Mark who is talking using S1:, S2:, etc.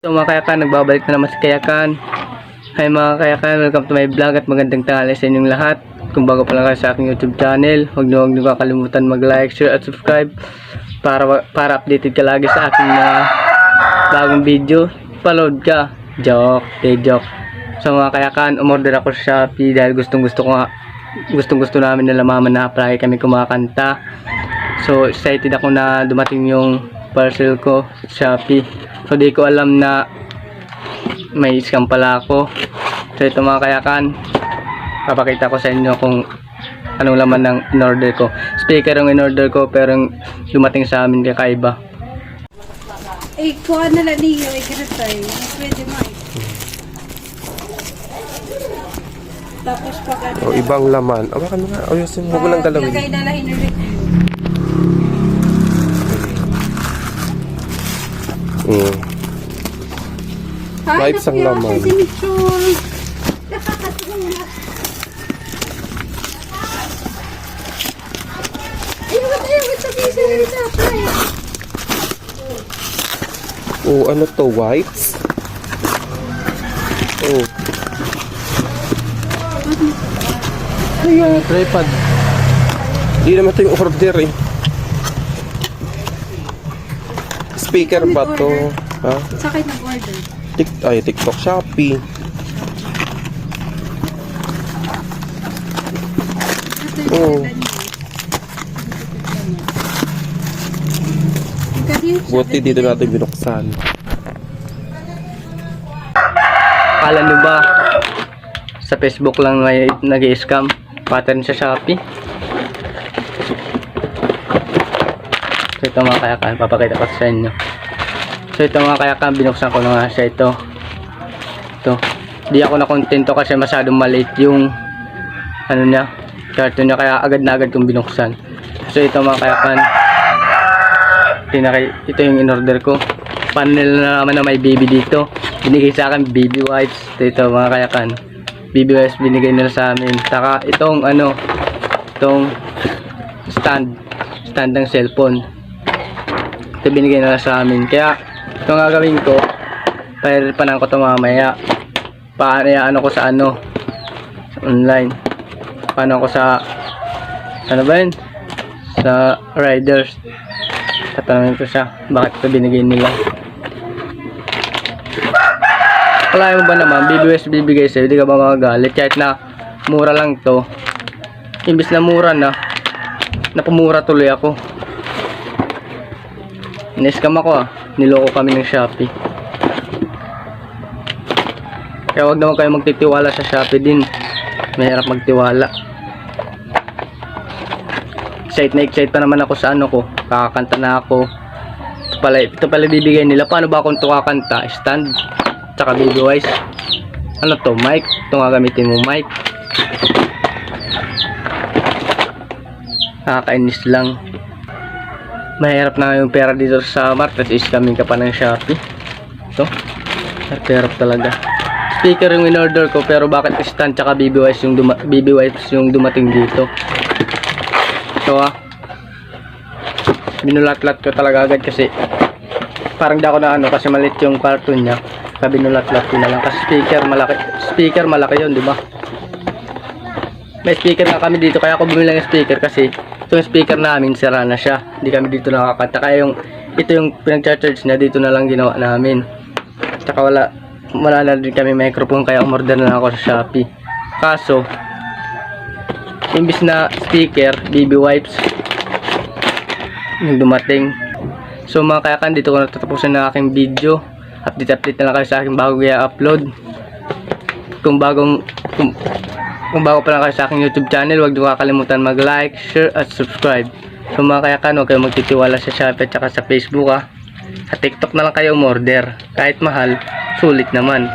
S1: So mga kayakan, nagbabalik na naman sa kayakan. Hi mga kayakan, welcome to my vlog at magandang tanghali sa inyong lahat. Kung bago pa lang kayo sa aking YouTube channel, huwag niyo kakalimutan mag-like, share at subscribe para updated ka lagi sa aking mga bagong video. Paload ka. Joke. So mga kayakan, umorder ako sa Shopee dahil gustong gusto namin nila mama na apply kami kumakanta. So excited ako na dumating yung parcel ko sa Shopee. So di ko alam na may scam pala ako. So ito mga kayakan, papakita ko sa inyo kung anong laman ng in-order ko. Speaker yung in-order ko pero yung dumating sa amin kakaiba.
S2: Eh, kuha na lang niyo, ikinatay. Pwede mo eh. Tapos pag ano.
S3: O, ibang laman. Awakan mo nga. Ayusin mo lang galawin.
S2: Lagay na lang ulit.
S3: Vibes ang laman.
S2: Si Mitchell. Ayun, sabihin sa rin natin.
S3: Oh, ano to? Wipes? Oh.
S1: Tripod.
S3: Hindi naman ito yung order eh. Speaker ba to? Ha?
S2: Sa akin nag-order.
S3: TikTok, Shopee. Oh. Buti dito natin binuksan.
S1: Akala nyo ba sa Facebook lang may nag-i-scam? Pattern sa Shopee. So ito mga kayakan, papakita ko sa inyo. So ito mga kayakan, binuksan ko na nga siya ito. Di ako nakontento kasi masyadong maliit yung ano niya, carton niya, kaya agad na agad kong binuksan. So ito mga kayakan, ito yung in-order ko. Paano nila naman na may baby dito? Binigay sa akin baby wipes. Ito mga kayakan, baby wipes binigay nila sa amin. Saka itong ano, itong stand ng cellphone. Ito binigay nila sa amin. Kaya ito nga gagawin ko, panan ko ito mamaya. Ano ko sa ano, online. Paano ko sa ano ba yun? Sa riders. Tatanungin ko siya bakit ito binigay nila. Kalahin mo ba naman, BBS bibigay sa'yo, di ka ba magagalit? Kahit na mura lang to, imbis na mura na, napamura tuloy ako. Ina-scam ako niloko kami ng Shopee. Kaya wag naman kayo magtitiwala sa Shopee din, mahirap magtiwala. Excited pa naman ako sa ano ko, kakakanta na ako. Ito pala bibigay nila. Paano ba akong kakanta? Stand tsaka baby wipes. Ano to? Mic? Ito nga gamitin mo, mic. Nakakainis lang. Mahirap na yung pera dito sa Mart. Tapos is-scamming ka pa ng Shopee. Ito, mahirap talaga. Speaker yung in-order ko, pero bakit stand tsaka baby wipes yung dumating dito? So binulat-lat ko talaga agad kasi parang di ako na ano, kasi maliit yung carton niya. Kaya binulat-lat ko na lang kasi speaker malaki yun, di ba? May speaker na kami dito, kaya ako bumili ng speaker kasi itong speaker namin sira na siya, hindi kami dito nakakanta. Kaya ito yung pinag-charge niya, dito na lang ginawa namin. Tsaka wala na din kami microphone, kaya umorder na lang ako sa Shopee. Kaso imbis na speaker, baby wipes yung dumating. So mga kayakan, dito ko natatapusin ng aking video. Update na lang kayo sa aking bago i-upload. Kung bago pa lang kayo sa aking YouTube channel, huwag niyo kakalimutan mag-like, share at subscribe. So mga kayakan, huwag kayo magtitiwala sa Shopee at saka sa Facebook ha. Sa TikTok na lang kayo umorder. Kahit mahal, sulit naman.